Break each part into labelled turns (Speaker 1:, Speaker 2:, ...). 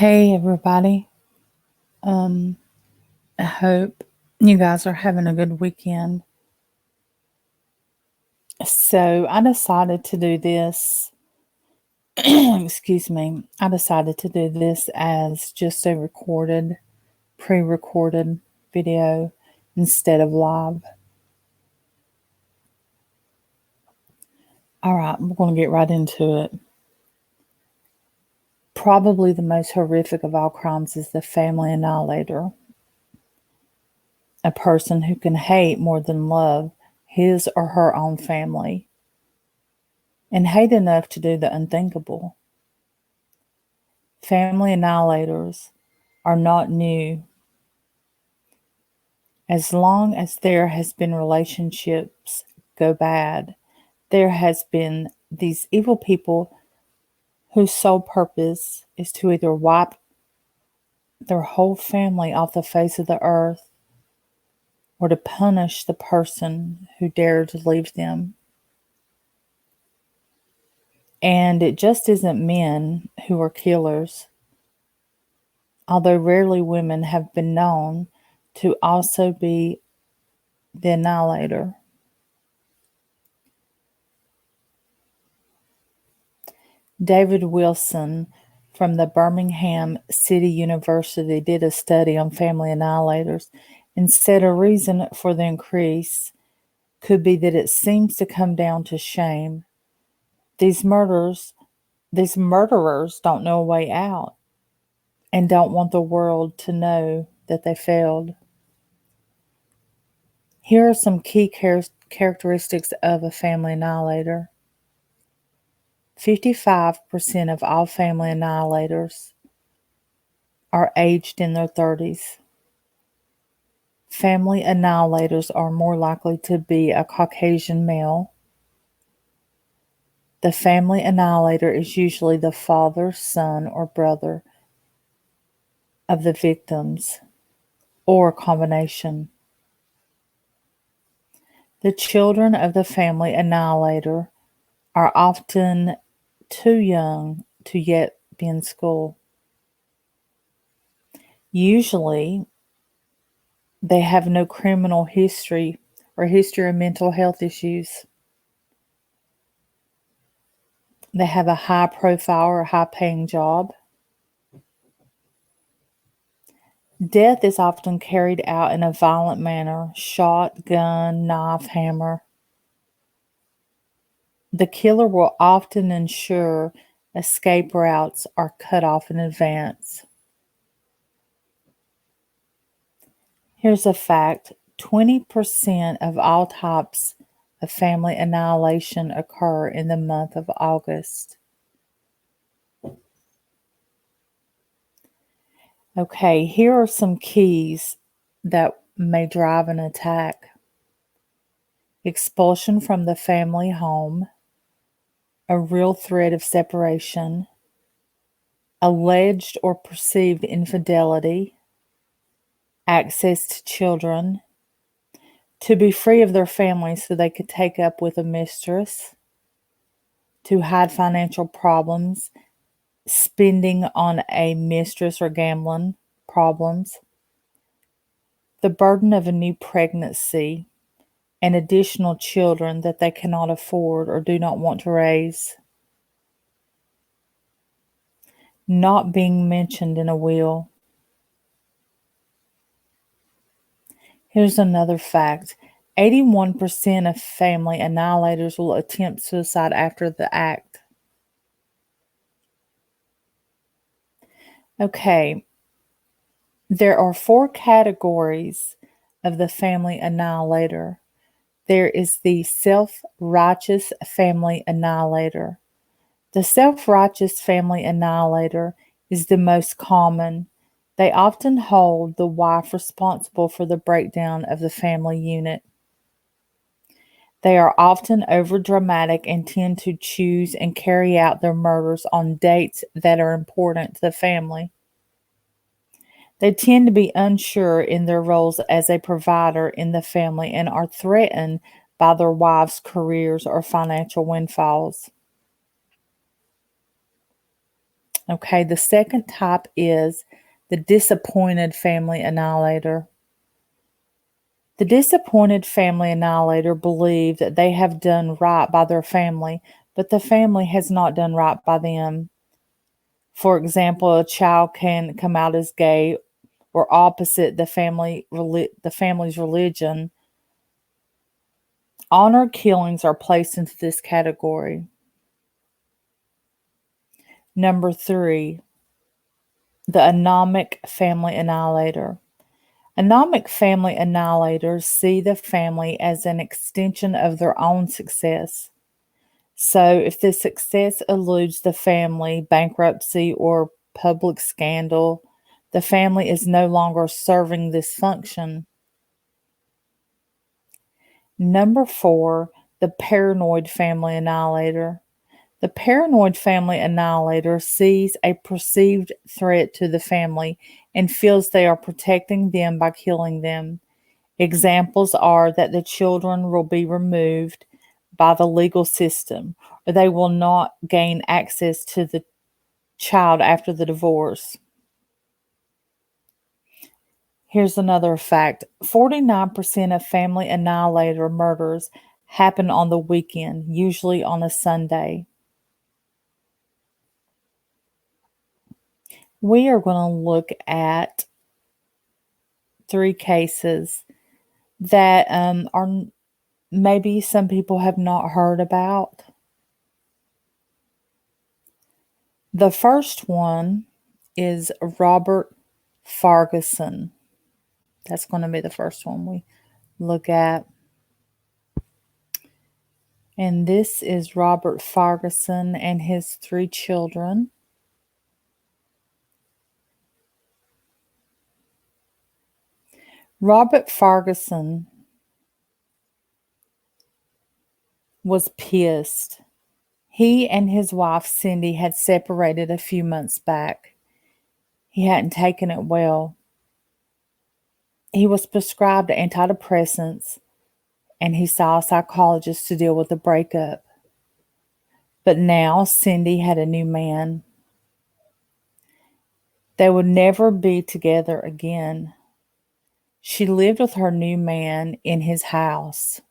Speaker 1: Hey everybody. I hope you guys are having a good weekend. So I decided to do this, excuse me, I decided to do this as just a pre-recorded video instead of live. All right, we're going to get right into it. Probably the most horrific of all crimes is the family annihilator. A person who can hate more than love his or her own family and hate enough to do the unthinkable. Family annihilators are not new. As long as there has been relationships go bad, there has been these evil people whose sole purpose is to either wipe their whole family off the face of the earth or to punish the person who dared to leave them. And it just isn't men who are killers, although rarely women have been known to also be the annihilator. David Wilson from the Birmingham City University did a study on family annihilators and said a reason for the increase could be that it seems to come down to shame. These murderers don't know a way out and don't want the world to know that they failed. Here are some key characteristics of a family annihilator. 55% of all family annihilators are aged in their 30s. Family annihilators are more likely to be a Caucasian male. The family annihilator is usually the father, son, or brother of the victims, or a combination. The children of the family annihilator are often too young to yet be in school. Usually, they have no criminal history or history of mental health issues. They have a high profile or high paying job. Death is often carried out in a violent manner: shot, gun, knife, hammer. The killer will often ensure escape routes are cut off in advance. Here's a fact: 20% of all types of family annihilation occur in the month of August. Okay, here are some keys that may drive an attack: expulsion from the family home, a real threat of separation, alleged or perceived infidelity, access to children, to be free of their family so they could take up with a mistress, to hide financial problems, spending on a mistress or gambling problems, the burden of a new pregnancy, and additional children that they cannot afford or do not want to raise, not being mentioned in a will. Here's another fact: 81% of family annihilators will attempt suicide after the act. Okay, there are 4 categories of the family annihilator. There is the self-righteous family annihilator. The self-righteous family annihilator is the most common. They often hold the wife responsible for the breakdown of the family unit. They are often overdramatic and tend to choose and carry out their murders on dates that are important to the family. They tend to be unsure in their roles as a provider in the family and are threatened by their wives' careers or financial windfalls. Okay, the second type is the disappointed family annihilator. The disappointed family annihilator believe that they have done right by their family, but the family has not done right by them. For example, a child can come out as gay or opposite the family's religion. Honor killings are placed into this category. Number 3, the anomic family annihilator. Anomic family annihilators see the family as an extension of their own success. So if the success eludes the family, bankruptcy, or public scandal, the family is no longer serving this function. Number 4, the paranoid family annihilator. The paranoid family annihilator sees a perceived threat to the family and feels they are protecting them by killing them. Examples are that the children will be removed by the legal system, or they will not gain access to the child after the divorce. Here's another fact: 49% of family annihilator murders happen on the weekend, usually on a Sunday. We are going to look at 3 cases that are maybe some people have not heard about. The first one is Robert Ferguson. That's going to be the first one we look at. And this is Robert Ferguson and his 3 children. Robert Ferguson was pissed. He and his wife Cindy had separated a few months back. He hadn't taken it well. He was prescribed antidepressants and he saw a psychologist to deal with the breakup. But now Cindy had a new man. They would never be together again. She lived with her new man in his house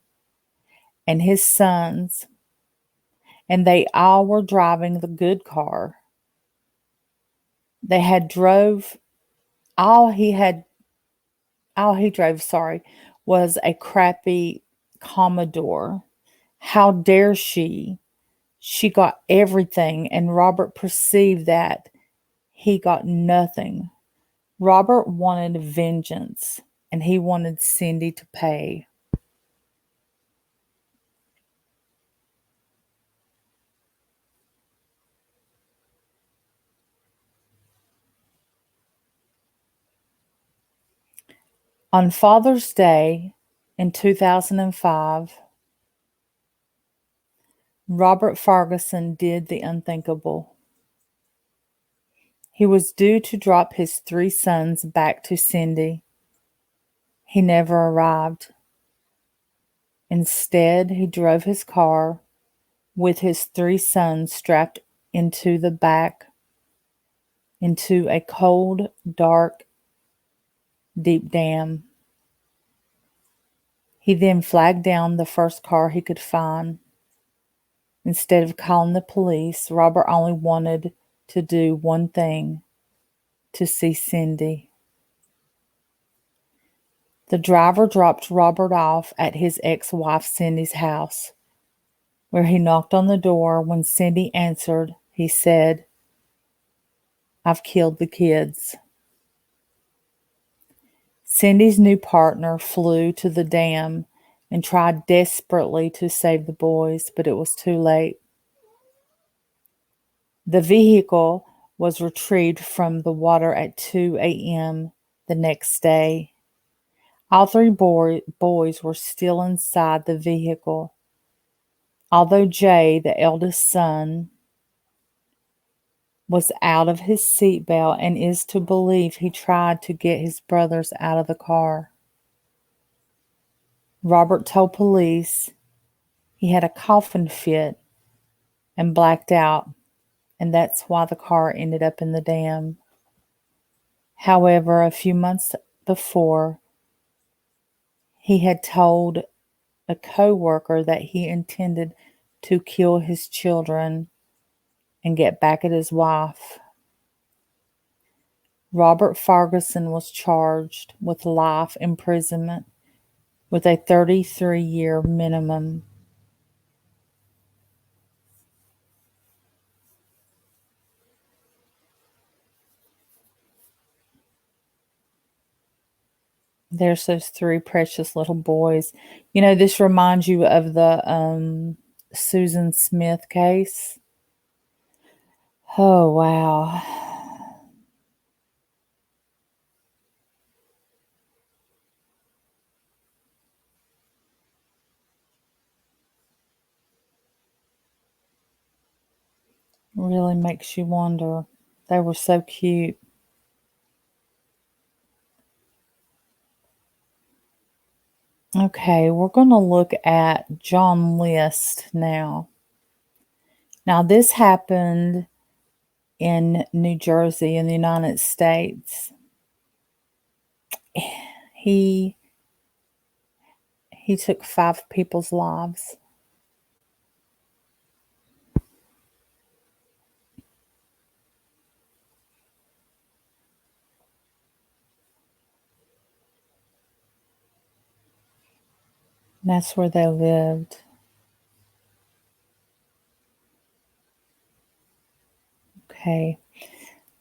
Speaker 1: and his sons, and they all were driving the good car. They had drove all he drove, was a crappy Commodore. How dare she? She got everything, and Robert perceived that he got nothing. Robert wanted vengeance, and he wanted Cindy to pay. On Father's Day in 2005, Robert Ferguson did the unthinkable. He was due to drop his 3 sons back to Cindy. He never arrived. Instead, he drove his car with his 3 sons strapped into the back into a cold, dark, deep dam. He then flagged down the first car he could find. Instead of calling the police, Robert only wanted to do one thing: to see Cindy. The driver dropped Robert off at his ex-wife Cindy's house, where he knocked on the door. When Cindy answered, he said, "I've killed the kids." Cindy's new partner flew to the dam and tried desperately to save the boys, but it was too late. The vehicle was retrieved from the water at 2 a.m. the next day. All 3 boys were still inside the vehicle. Although Jay, the eldest son, was out of his seatbelt and is to believe he tried to get his brothers out of the car. Robert told police he had a coughing fit and blacked out and that's why the car ended up in the dam. However, a few months before, he had told a co-worker that he intended to kill his children and get back at his wife. Robert Ferguson was charged with life imprisonment with a 33-year minimum. There's those three precious little boys. You know, this reminds you of the Susan Smith case. Oh, wow. Really makes you wonder. They were so cute. Okay, we're going to look at John List now. Now, this happened in New Jersey in the United States. He took 5 people's lives. And that's where they lived. Okay.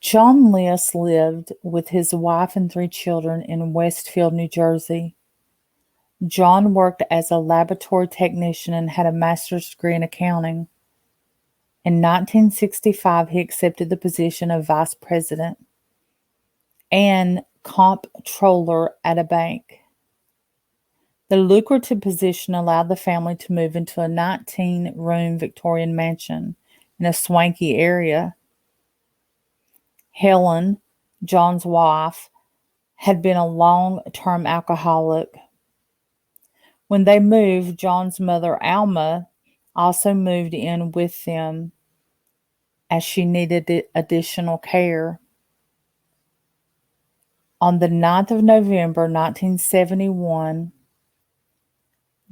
Speaker 1: John List lived with his wife and 3 children in Westfield, New Jersey. John worked as a laboratory technician and had a master's degree in accounting. In 1965, he accepted the position of vice president and comptroller at a bank. The lucrative position allowed the family to move into a 19-room Victorian mansion in a swanky area. Helen, John's wife, had been a long-term alcoholic. When they moved, John's mother, Alma, also moved in with them as she needed additional care. On the 9th of November, 1971,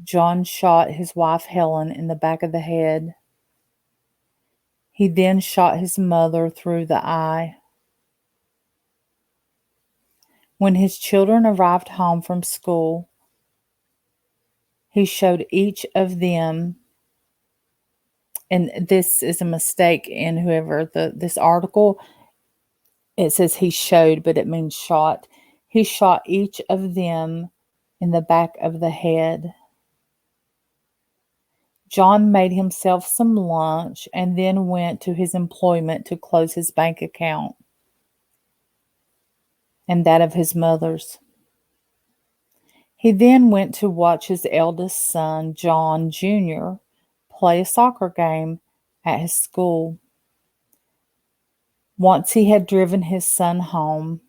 Speaker 1: John shot his wife Helen in the back of the head. He then shot his mother through the eye. When his children arrived home from school, he showed each of them, and this is a mistake in this article. It says he showed, but it means shot. He shot each of them in the back of the head. John made himself some lunch and then went to his employment to close his bank account and that of his mother's. He then went to watch his eldest son, John Jr., play a soccer game at his school. Once he had driven his son home,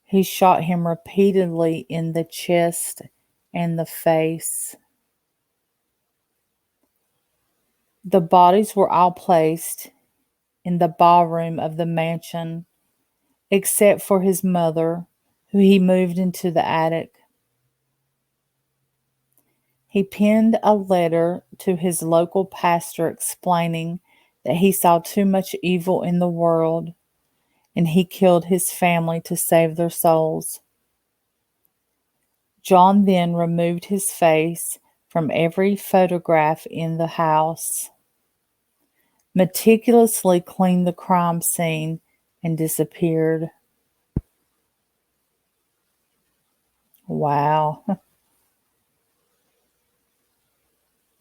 Speaker 1: he shot him repeatedly in the chest and the face. The bodies were all placed in the ballroom of the mansion, except for his mother, who he moved into the attic. He penned a letter to his local pastor explaining that he saw too much evil in the world and he killed his family to save their souls. John then removed his face from every photograph in the house, meticulously cleaned the crime scene, and disappeared. Wow.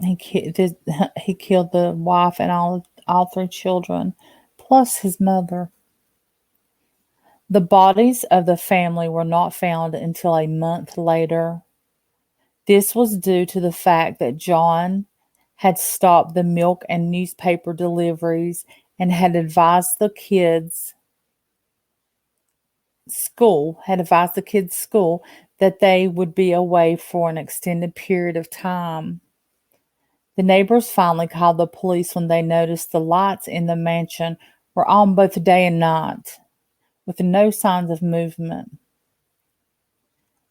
Speaker 1: He killed the wife and all 3 children, plus his mother. The bodies of the family were not found until a month later. This was due to the fact that John had stopped the milk and newspaper deliveries and had advised the kids' school that they would be away for an extended period of time. The neighbors finally called the police when they noticed the lights in the mansion were on both day and night, with no signs of movement.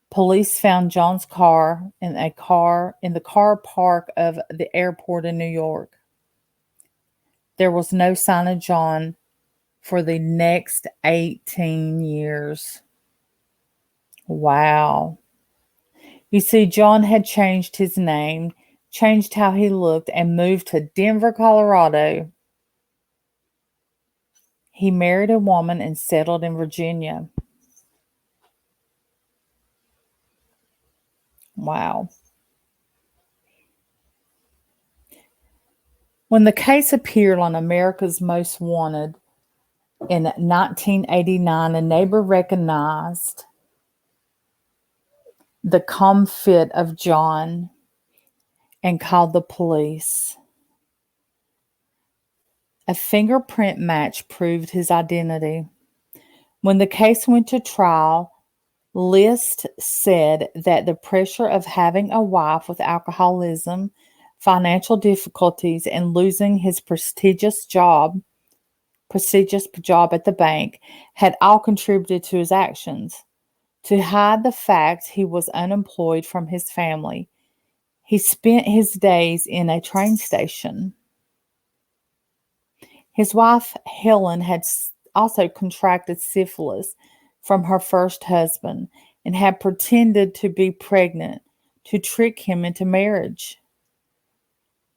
Speaker 1: Police found John's car in the car park of the airport in New York. There was no sign of John for the next 18 years. Wow. You see, John had changed his name, changed how he looked, and moved to Denver, Colorado. He married a woman and settled in Virginia. Wow. When the case appeared on America's Most Wanted in 1989, a neighbor recognized the comfit of John and called the police. A fingerprint match proved his identity. When the case went to trial, List said that the pressure of having a wife with alcoholism, financial difficulties, and losing his prestigious job at the bank had all contributed to his actions. To hide the fact he was unemployed from his family, he spent his days in a train station. His wife, Helen, had also contracted syphilis from her first husband and had pretended to be pregnant to trick him into marriage.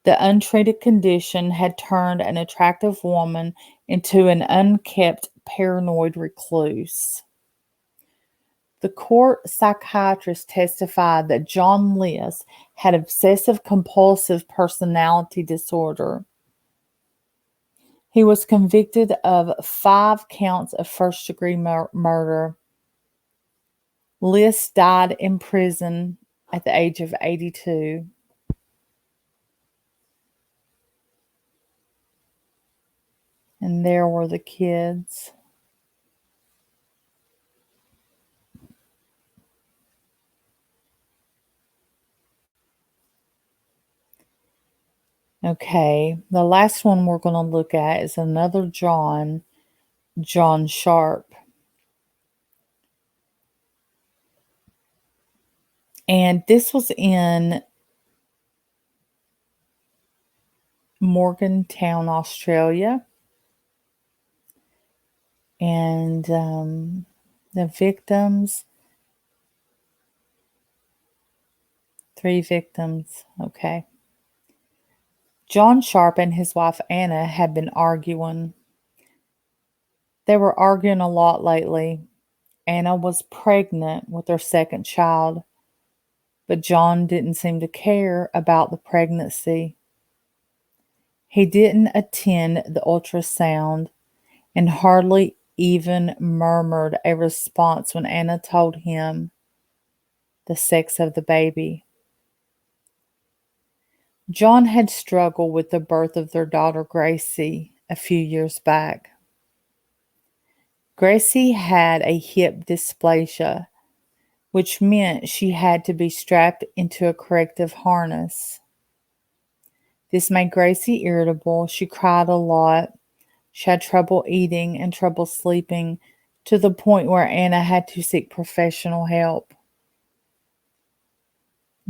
Speaker 1: The untreated condition had turned an attractive woman into an unkept, paranoid recluse. The court psychiatrist testified that John List had obsessive-compulsive personality disorder. He was convicted of 5 counts of first-degree murder. List died in prison at the age of 82. And there were the kids. Okay, the last one we're going to look at is another John Sharp. And this was in Morgantown, Australia. And the victims, 3 victims. Okay. John Sharp and his wife Anna had been arguing. They were arguing a lot lately. Anna was pregnant with their second child, but John didn't seem to care about the pregnancy. He didn't attend the ultrasound and hardly even murmured a response when Anna told him the sex of the baby. John had struggled with the birth of their daughter Gracie a few years back. Gracie had a hip dysplasia, which meant she had to be strapped into a corrective harness. This made Gracie irritable. She cried a lot. She had trouble eating and trouble sleeping, to the point where Anna had to seek professional help.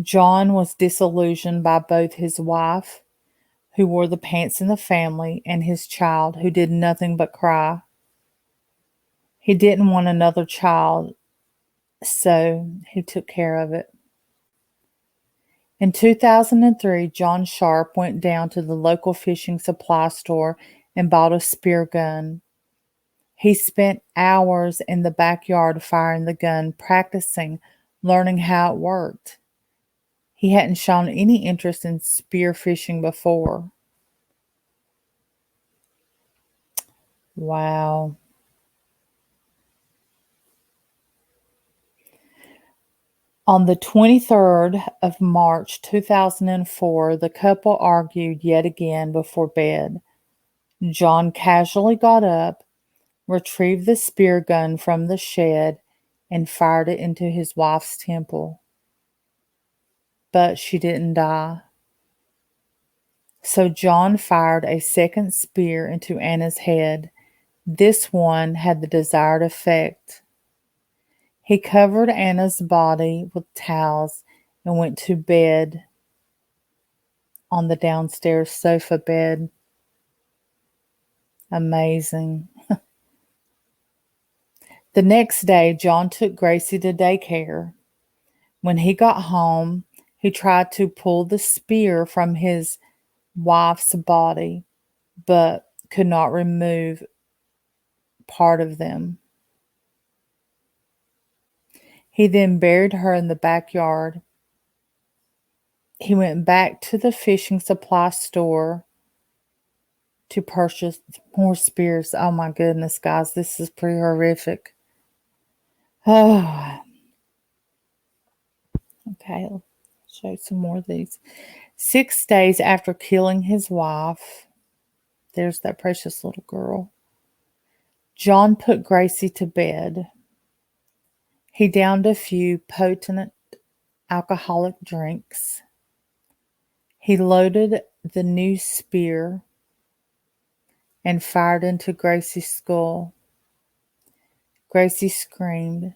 Speaker 1: John was disillusioned by both his wife, who wore the pants in the family, and his child, who did nothing but cry. He didn't want another child, so he took care of it. In 2003, John Sharp went down to the local fishing supply store and bought a spear gun. He spent hours in the backyard firing the gun, practicing, learning how it worked. He hadn't shown any interest in spear fishing before. Wow. On the 23rd of March 2004, the couple argued yet again before bed. John casually got up, retrieved the spear gun from the shed, and fired it into his wife's temple. But she didn't die. So John fired a second spear into Anna's head. This one had the desired effect. He covered Anna's body with towels and went to bed on the downstairs sofa bed. Amazing. The next day, John took Gracie to daycare. When he got home, he tried to pull the spear from his wife's body, but could not remove part of them. He then buried her in the backyard. He went back to the fishing supply store to purchase more spears. Oh my goodness, guys, this is pretty horrific. Oh, okay, I'll show some more of these. 6 days after killing his wife, there's that precious little girl, John put Gracie to bed. He downed a few potent alcoholic drinks. He loaded the new spear and fired into Gracie's skull. Gracie screamed.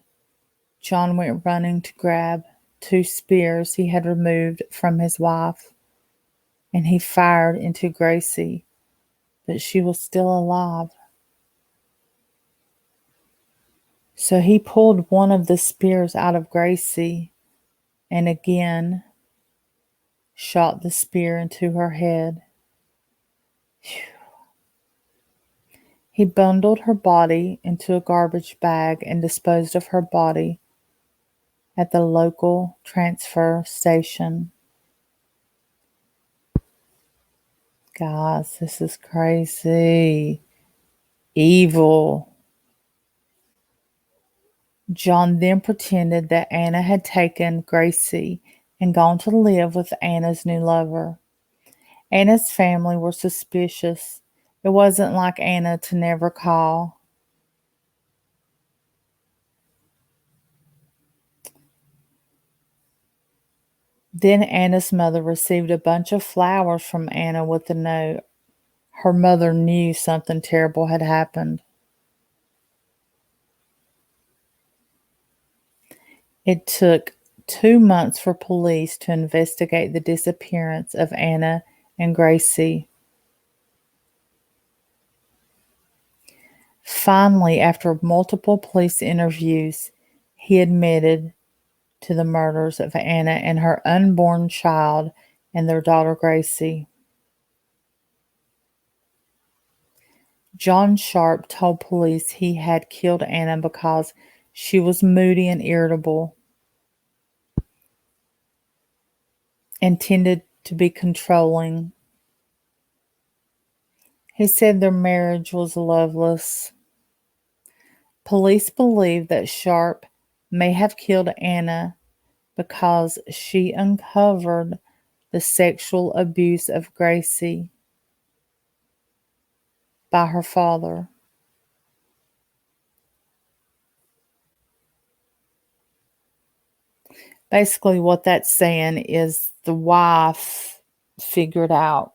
Speaker 1: John went running to grab 2 spears he had removed from his wife, and he fired into Gracie, but she was still alive. So he pulled one of the spears out of Gracie and again shot the spear into her head. He bundled her body into a garbage bag and disposed of her body at the local transfer station. Guys, this is crazy. Evil. John then pretended that Anna had taken Gracie and gone to live with Anna's new lover. Anna's family were suspicious. It wasn't like Anna to never call. Then Anna's mother received a bunch of flowers from Anna with a note. Her mother knew something terrible had happened. It took 2 months for police to investigate the disappearance of Anna and Gracie. Finally, after multiple police interviews, he admitted to the murders of Anna and her unborn child and their daughter Gracie. John Sharp told police he had killed Anna because she was moody and irritable and tended to be controlling. He said their marriage was loveless. Police believe that Sharp may have killed Anna because she uncovered the sexual abuse of Gracie by her father. Basically, what that's saying is the wife figured out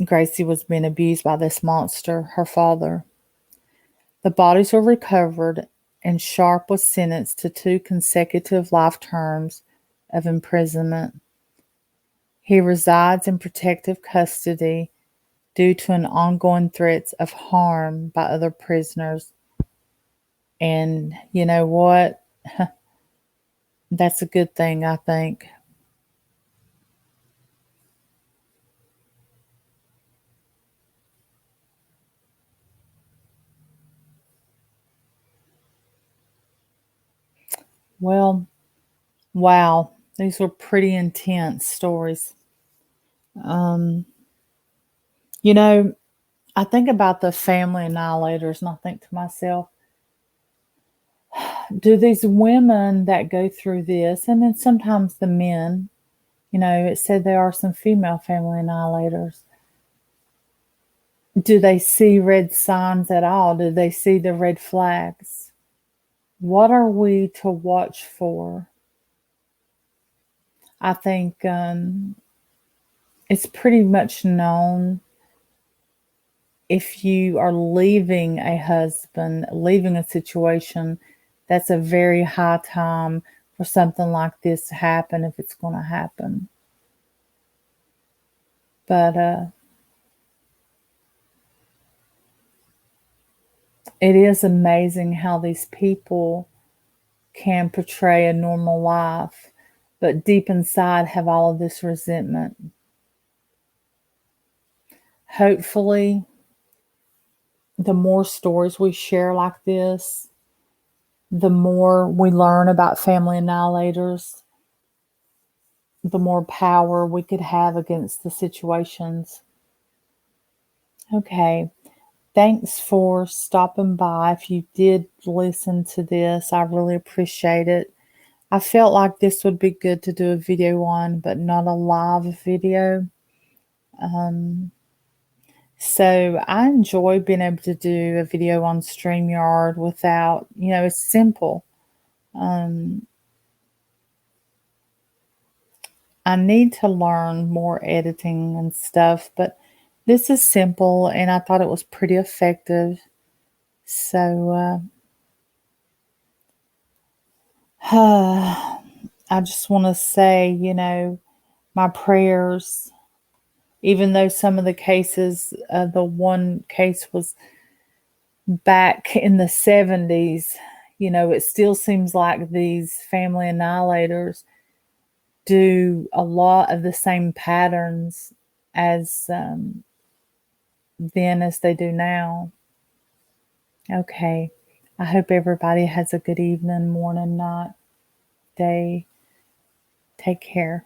Speaker 1: Gracie was being abused by this monster, her father. The bodies were recovered, and Sharp was sentenced to 2 consecutive life terms of imprisonment. He resides in protective custody due to an ongoing threats of harm by other prisoners. And you know what? That's a good thing, I think. Well, wow, these were pretty intense stories. You know, I think about the family annihilators and I think to myself, do these women that go through this, and then sometimes the men, it said there are some female family annihilators. Do they see red signs at all? Do they see the red flags? What are we to watch for? I think it's pretty much known if you are leaving a husband, leaving a situation, that's a very high time for something like this to happen if it's going to happen. But it is amazing how these people can portray a normal life, but deep inside have all of this resentment. Hopefully, the more stories we share like this, the more we learn about family annihilators, the more power we could have against the situations. Okay, thanks for stopping by. If you did listen to this, I really appreciate it. I felt like this would be good to do a video on, but not a live video. So I enjoy being able to do a video on StreamYard without, it's simple. I need to learn more editing and stuff, but this is simple and I thought it was pretty effective. So I just want to say, my prayers, even though some of the cases, the one case was back in the 70s, it still seems like these family annihilators do a lot of the same patterns as then as they do now. Okay. I hope everybody has a good evening, morning, night, day. Take care.